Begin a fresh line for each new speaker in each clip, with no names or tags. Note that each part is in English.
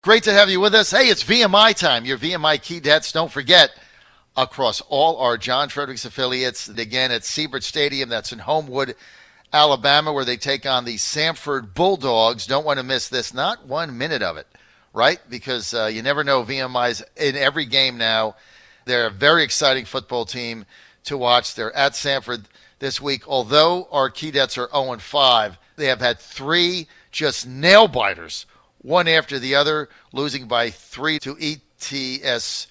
Great to have you with us. Hey, it's VMI time. Your VMI Keydets. Don't forget, across all our John Fredericks affiliates, again at Siebert Stadium, that's in Homewood, Alabama, where they take on the Samford Bulldogs. Don't want to miss this. Not 1 minute of it, right? Because you never know. VMI's in every game now. They're a very exciting football team to watch. They're at Samford this week. Although our Keydets are 0-5, they have had three just nail-biters, one after the other, losing by 3 to ETSU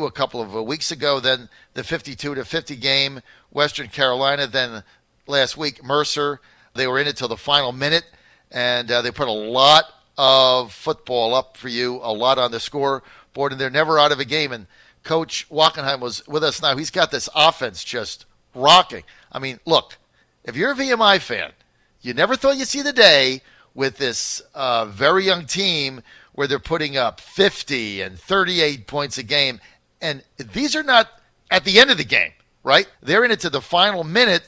a couple of weeks ago. Then the 52-50 game, Western Carolina. Then last week, Mercer. They were in it till the final minute, and they put a lot of football up for you, a lot on the scoreboard, and they're never out of a game. And Coach Wachenheim was with us now. He's got this offense just rocking. I mean, look, if you're a VMI fan, you never thought you'd see the day with this very young team where they're putting up 50 and 38 points a game. And these are not at the end of the game, right? They're in it to the final minute.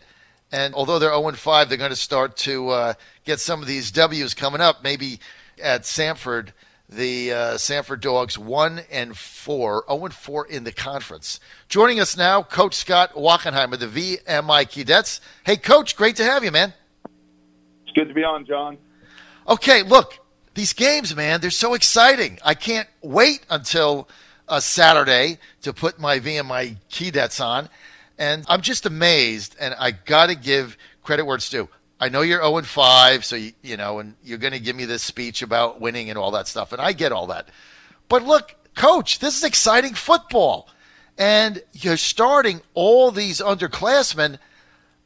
And although they're 0-5, they're going to start to get some of these W's coming up. Maybe at Samford, the Samford Dogs 1-4, 0-4 in the conference. Joining us now, Coach Scott Wachenheim of the VMI Keydets. Hey, Coach, great to have you, man.
It's good to be on, John.
Okay, look, these games, man, they're so exciting. I can't wait until Saturday to put my VMI Keydets on. And I'm just amazed, and I got to give credit where it's due. I know you're 0-5, so, you know, and you're going to give me this speech about winning and all that stuff, and I get all that. But look, Coach, this is exciting football, and you're starting all these underclassmen.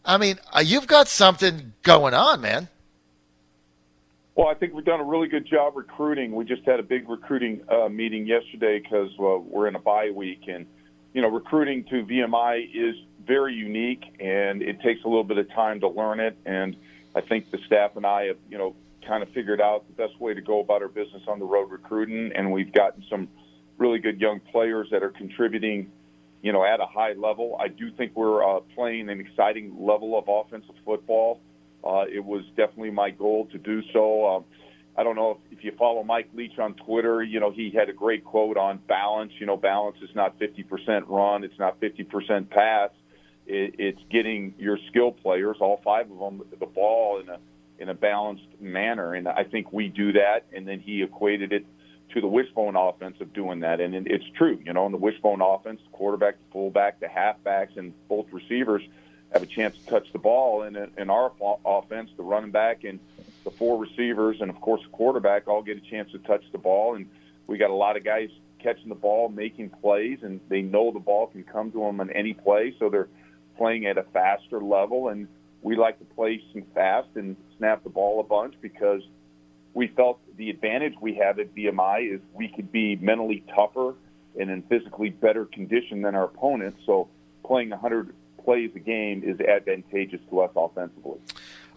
I mean, you've got something going on, man.
Well, I think we've done a really good job recruiting. We just had a big recruiting meeting yesterday because we're in a bye week. And, you know, recruiting to VMI is very unique, and it takes a little bit of time to learn it. And I think the staff and I have, you know, kind of figured out the best way to go about our business on the road recruiting. And we've gotten some really good young players that are contributing, you know, at a high level. I do think we're playing an exciting level of offensive football. It was definitely my goal to do so. I don't know if you follow Mike Leach on Twitter, you know, he had a great quote on balance. You know, balance is not 50% run. It's not 50% pass. It's getting your skill players, all five of them, the ball in a balanced manner. And I think we do that. And then he equated it to the wishbone offense of doing that. And it's true, you know, in the wishbone offense, the quarterback, the fullback, the halfbacks, and both receivers have a chance to touch the ball. And in our offense, the running back and the four receivers and, of course, the quarterback all get a chance to touch the ball. And we got a lot of guys catching the ball, making plays, and they know the ball can come to them on any play, so they're playing at a faster level. And we like to play some fast and snap the ball a bunch because we felt the advantage we have at VMI is we could be mentally tougher and in physically better condition than our opponents. So playing 100 plays a game is advantageous to us offensively.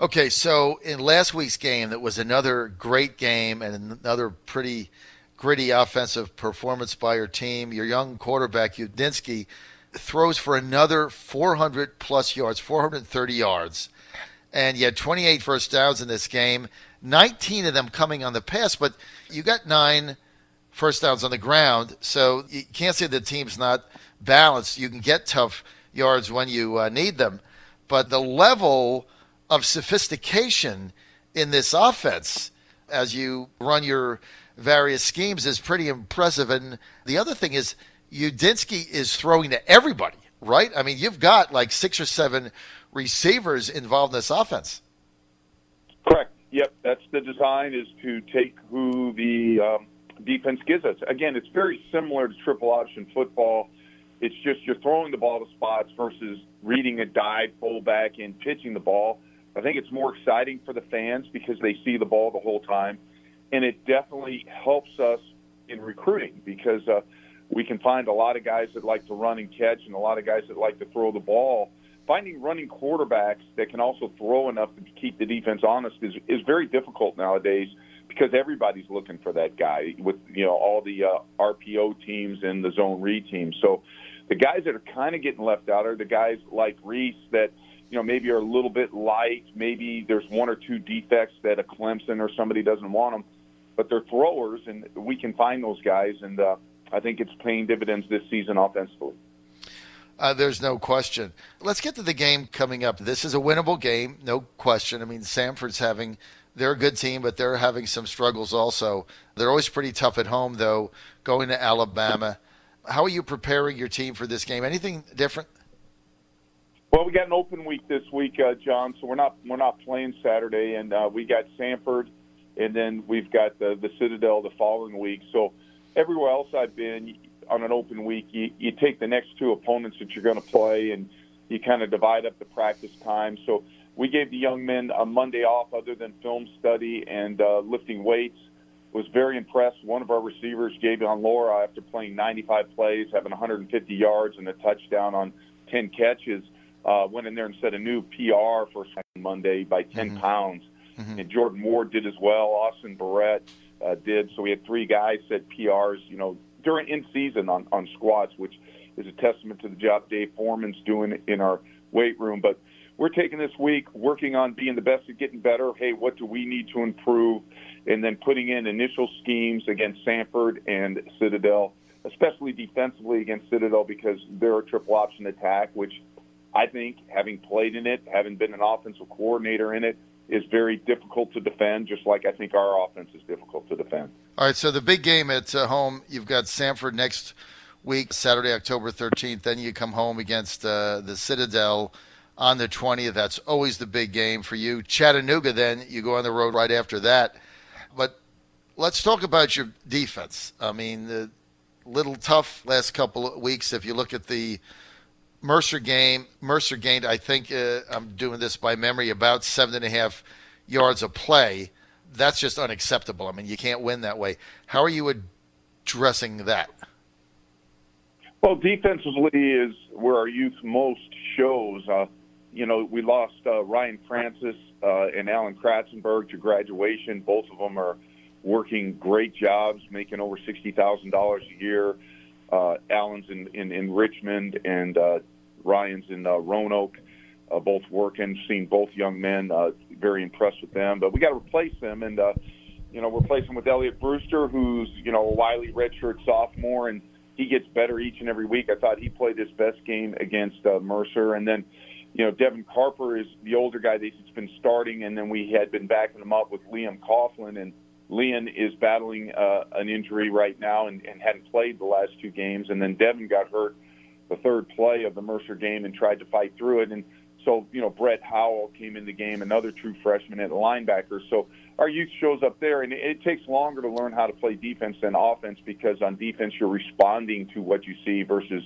Okay, so in last week's game, that was another great game and another pretty gritty offensive performance by your team. Your young quarterback, Udinsky, throws for another 400-plus yards, 430 yards. And you had 28 first downs in this game, 19 of them coming on the pass, but you got 9 first downs on the ground, so you can't say the team's not balanced. You can get tough yards when you need them. But the level of sophistication in this offense as you run your various schemes is pretty impressive. And the other thing is Udinsky is throwing to everybody, right? I mean, you've got like 6 or 7 receivers involved in this offense.
Correct. Yep, that's the design, is to take who the defense gives us. Again, it's very similar to triple option football. It's just you're throwing the ball to spots versus reading a dive, fullback, and pitching the ball. I think it's more exciting for the fans because they see the ball the whole time. And it definitely helps us in recruiting because we can find a lot of guys that like to run and catch and a lot of guys that like to throw the ball. Finding running quarterbacks that can also throw enough to keep the defense honest is very difficult nowadays because everybody's looking for that guy with, you know, all the RPO teams and the zone read teams. So the guys that are kind of getting left out are the guys like Reese that, you know, maybe are a little bit light. Maybe there's 1 or 2 defects that a Clemson or somebody doesn't want them. but they're throwers, and we can find those guys, and I think it's paying dividends this season offensively.
There's no question. Let's get to the game coming up. This is a winnable game, no question. I mean, Samford's they're a good team, but they're having some struggles also. They're always pretty tough at home, though, going to Alabama. How are you preparing your team for this game? Anything different?
Well, we got an open week this week, John, so we're not playing Saturday, and we got Samford, and then we've got the Citadel the following week. So everywhere else I've been on an open week, you take the next two opponents that you're going to play, and you kind of divide up the practice time. So we gave the young men a Monday off other than film study and lifting weights. Was very impressed. One of our receivers, Javion Laura, after playing 95 plays, having 150 yards and a touchdown on 10 catches, went in there and set a new PR for Monday by 10 pounds. Mm-hmm. And Jordan Ward did as well. Austin Barrett did. So we had three guys set PRs, during in season on squats, which is a testament to the job Dave Foreman's doing in our weight room. But we're taking this week, working on being the best at getting better. Hey, what do we need to improve? And then putting in initial schemes against Samford and Citadel, especially defensively against Citadel, because they're a triple option attack, which I think, having played in it, having been an offensive coordinator in it, is very difficult to defend, just like I think our offense is difficult to defend.
All right, so the big game at home, you've got Samford next week, Saturday, October 13th. Then you come home against the Citadel on the 20th. That's always the big game for you. Chattanooga, then, you go on the road right after that. But let's talk about your defense. I mean, the little tough last couple of weeks. If you look at the Mercer game, Mercer gained, I think, I'm doing this by memory, about 7.5 yards a play. That's just unacceptable. I mean, you can't win that way. How are you addressing that?
Well, defensively is where our youth most shows. We lost Ryan Francis and Alan Kratzenberg to graduation. Both of them are working great jobs, making over $60,000 a year. Alan's in Richmond, and Ryan's in Roanoke, both working. Seen both young men, very impressed with them. But we got to replace them, and replace them with Elliott Brewster, who's a wily redshirt sophomore, and he gets better each and every week. I thought he played his best game against Mercer, and then Devin Carper is the older guy that's been starting, and then we had been backing him up with Liam Coughlin, and Liam is battling an injury right now and hadn't played the last two games. And then Devin got hurt the third play of the Mercer game and tried to fight through it. And so, Brett Howell came in the game, another true freshman at linebacker. So our youth shows up there, and it takes longer to learn how to play defense than offense, because on defense you're responding to what you see versus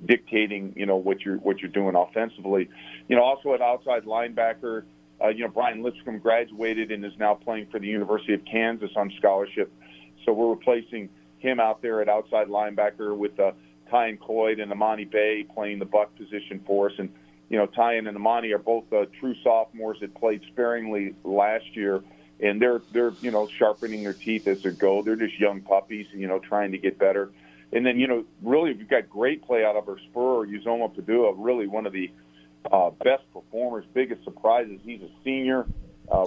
dictating, what you're doing offensively. Also at outside linebacker, Brian Lipscomb graduated and is now playing for the University of Kansas on scholarship. So we're replacing him out there at outside linebacker with Tyan Coyd and Amani Bay playing the buck position for us. And, Tyan and Amani are both true sophomores that played sparingly last year. And they're sharpening their teeth as they go. They're just young puppies, trying to get better. And then, really we've got great play out of our spur, Uzoma Padua, really one of the best performers, biggest surprises. He's a senior,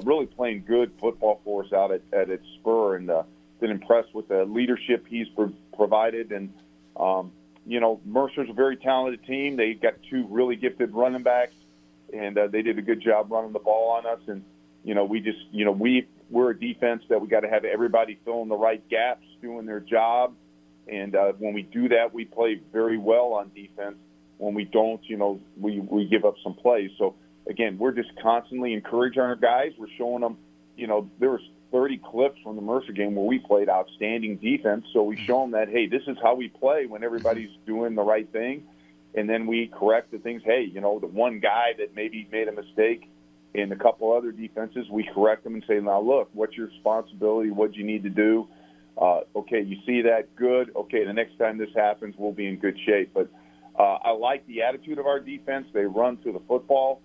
really playing good football for us out at its spur, and been impressed with the leadership he's provided. And, Mercer's a very talented team. They've got two really gifted running backs, and they did a good job running the ball on us. And, we're a defense that we got to have everybody filling the right gaps, doing their job. And when we do that, we play very well on defense. When we don't, we give up some plays. So, again, we're just constantly encouraging our guys. We're showing them, there was 30 clips from the Mercer game where we played outstanding defense. So we show them that, hey, this is how we play when everybody's doing the right thing. And then we correct the things. Hey, the one guy that maybe made a mistake in a couple other defenses, we correct them and say, now, look, what's your responsibility? What do you need to do? Okay, you see that? Good. Okay, the next time this happens, we'll be in good shape. But I like the attitude of our defense. They run to the football.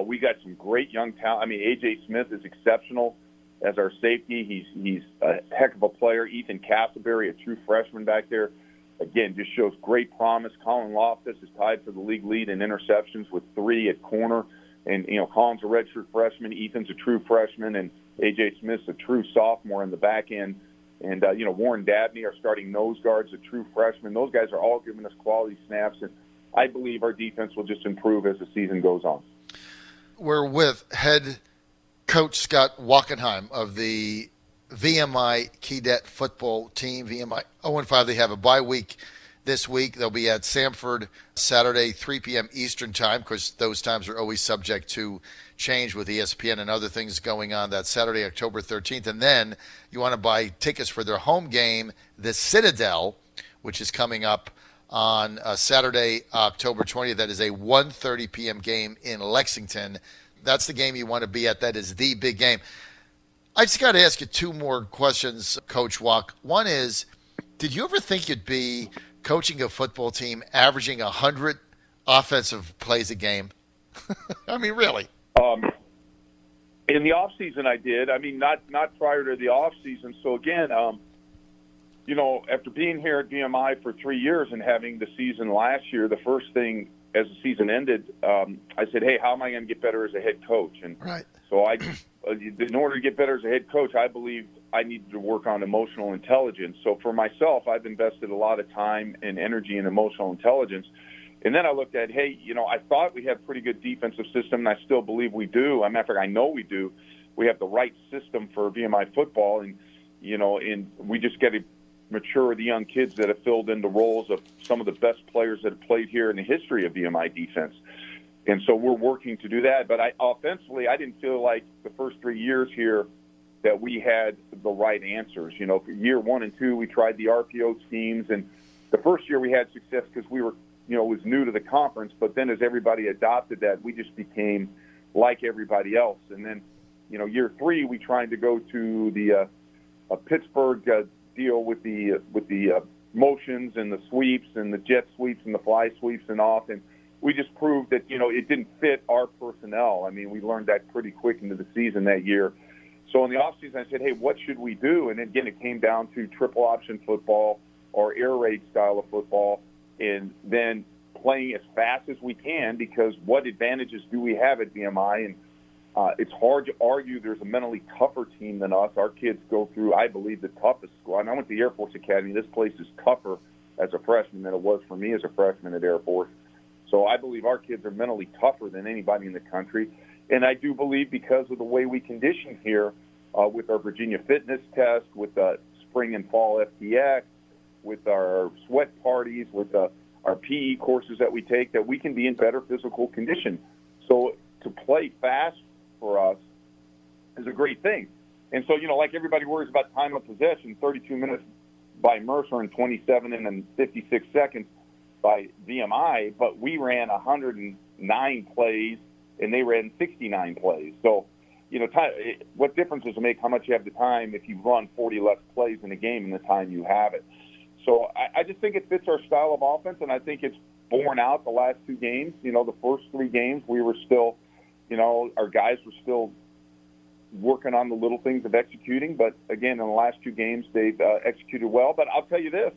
We got some great young talent. I mean, A.J. Smith is exceptional as our safety. He's a heck of a player. Ethan Castleberry, a true freshman back there, again, just shows great promise. Colin Loftus is tied for the league lead in interceptions with 3 at corner. And, Colin's a redshirt freshman. Ethan's a true freshman. And A.J. Smith's a true sophomore in the back end. And, Warren Dabney, our starting nose guard's a true freshman. Those guys are all giving us quality snaps. And I believe our defense will just improve as the season goes on. We're
with head coach Scott Wachenheim of the VMI Keydette football team. VMI 0-5. They have a bye week this week. They'll be at Samford Saturday, 3 p.m. Eastern time, because those times are always subject to change with ESPN and other things going on. That Saturday, October 13th. And then you want to buy tickets for their home game, the Citadel, which is coming up on Saturday, October 20th. That is a 1:30 p.m. game in Lexington. That's the game you want to be at. That is the big game. I just got to ask you two more questions, Coach Wack. One is, did you ever think you'd be coaching a football team averaging 100 offensive plays a game? I mean, really?
In the off season, I did. I mean, not prior to the off season. So again, after being here at VMI for 3 years and having the season last year, the first thing as the season ended, I said, "Hey, how am I going to get better as a head coach?" And
right.
So in order to get better as a head coach, I believed I needed to work on emotional intelligence. So for myself, I've invested a lot of time and energy in emotional intelligence. And then I looked at, hey, I thought we had a pretty good defensive system, and I still believe we do. As a matter of fact, I know we do. We have the right system for VMI football, and we just got to mature the young kids that have filled in the roles of some of the best players that have played here in the history of VMI defense. And so we're working to do that. But offensively, I didn't feel like the first 3 years here that we had the right answers. For year 1 and 2, we tried the RPO schemes, and the first year we had success because we were, it was new to the conference. But then as everybody adopted that, we just became like everybody else. And then, year 3, we tried to go to the Pittsburgh deal with the motions and the sweeps and the jet sweeps and the fly sweeps and off, and we just proved that it didn't fit our personnel. I mean, we learned that pretty quick into the season that year. So in the offseason, I said, hey, what should we do? And again, it came down to triple option football or air raid style of football, and then playing as fast as we can, because what advantages do we have at VMI? And it's hard to argue there's a mentally tougher team than us. Our kids go through, I believe, the toughest school. And I went to the Air Force Academy. This place is tougher as a freshman than it was for me as a freshman at Air Force. So I believe our kids are mentally tougher than anybody in the country. And I do believe because of the way we condition here with our Virginia fitness test, with spring and fall FTX, with our sweat parties, with our PE courses that we take, that we can be in better physical condition. So to play fast for us is a great thing. And so, like everybody worries about time of possession, 32 minutes by Mercer and 27 and then 56 seconds by VMI, but we ran 109 plays and they ran 69 plays. So, what difference does it make how much you have the time if you run 40 less plays in a game in the time you have it? So I just think it fits our style of offense, and I think it's borne out the last 2 games. The first 3 games we were still, our guys were still working on the little things of executing. But, again, in the last 2 games, they've executed well. But I'll tell you this,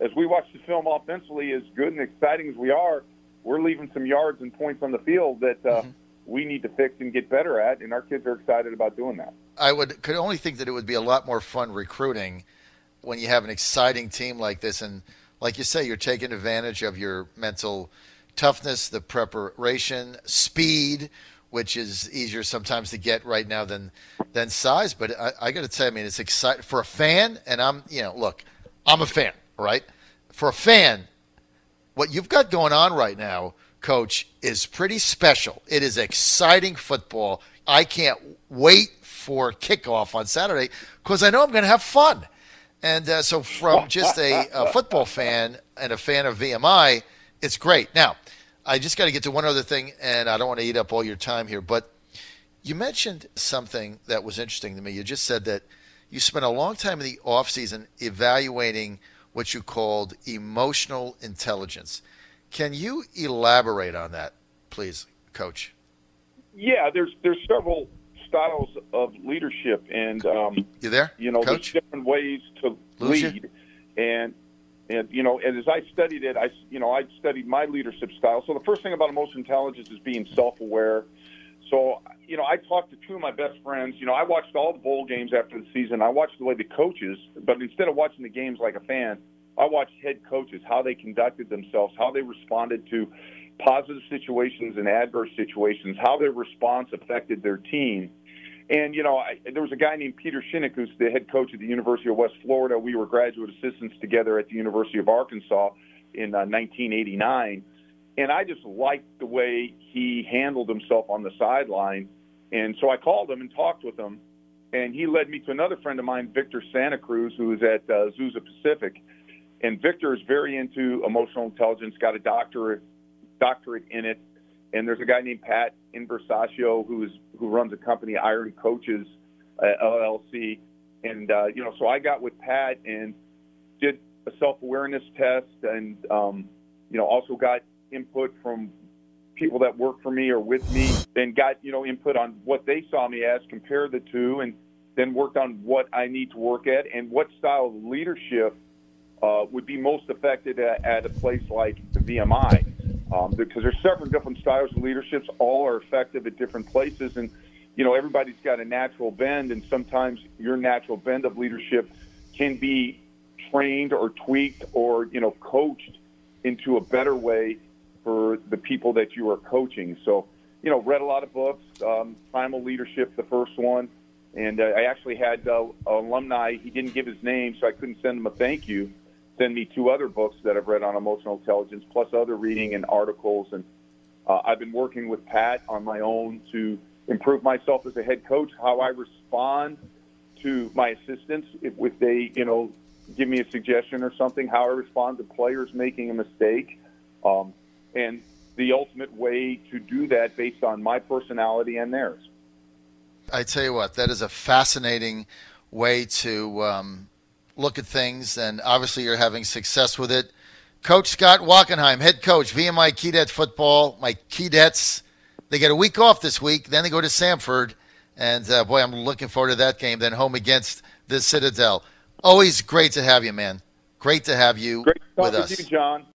as we watch the film offensively, as good and exciting as we are, we're leaving some yards and points on the field that we need to fix and get better at, and our kids are excited about doing that.
I could only think that it would be a lot more fun recruiting when you have an exciting team like this. And like you say, you're taking advantage of your mental toughness, the preparation, speed, which is easier sometimes to get right now than size. But I got to tell you, it's exciting for a fan. And I'm a fan, right? For a fan, what you've got going on right now, Coach, is pretty special. It is exciting football. I can't wait for kickoff on Saturday because I know I'm going to have fun. And so from just a football fan and a fan of VMI, it's great. Now, I just got to get to one other thing, and I don't want to eat up all your time here, but you mentioned something that was interesting to me. You just said that you spent a long time in the offseason evaluating what you called emotional intelligence. Can you elaborate on that, please, Coach?
Yeah, there's several styles of leadership, and
you there, Coach?
There's different ways to lead, and as I studied it, I studied my leadership style. So the first thing about emotional intelligence is being self-aware. So I talked to two of my best friends. I watched all the bowl games after the season. I watched the way the coaches, but instead of watching the games like a fan, I watched head coaches, how they conducted themselves, how they responded to positive situations and adverse situations, how their response affected their team. And, there was a guy named Peter Shinnick, who's the head coach at the University of West Florida. We were graduate assistants together at the University of Arkansas in 1989. And I just liked the way he handled himself on the sideline. And so I called him and talked with him. And he led me to another friend of mine, Victor Santa Cruz, who is at Azusa Pacific. And Victor is very into emotional intelligence, got a doctorate in it. And there's a guy named Pat Inversaccio who runs a company, Iron Coaches LLC. And, so I got with Pat and did a self-awareness test and, also got input from people that work for me or with me and got, input on what they saw me as, compared the two, and then worked on what I need to work at and what style of leadership would be most effective at a place like the VMI. Because there's several different styles of leaderships, all are effective at different places. And, everybody's got a natural bend, and sometimes your natural bend of leadership can be trained or tweaked or, coached into a better way for the people that you are coaching. So, read a lot of books, Primal Leadership, the first one. And I actually had an alumni, he didn't give his name, so I couldn't send him a thank you, send me two other books that I've read on emotional intelligence, plus other reading and articles. And I've been working with Pat on my own to improve myself as a head coach, how I respond to my assistants if they, give me a suggestion or something, how I respond to players making a mistake, and the ultimate way to do that based on my personality and theirs.
I tell you what, that is a fascinating way to look at things, and obviously you're having success with it. Coach Scott Wachenheim, head coach, VMI Keydets football. My Keydets, they get a week off this week, then they go to Samford, and boy, I'm looking forward to that game, then home against the Citadel. Always great to have you, man. Great to have you
Great to talk
with us.
With you, John.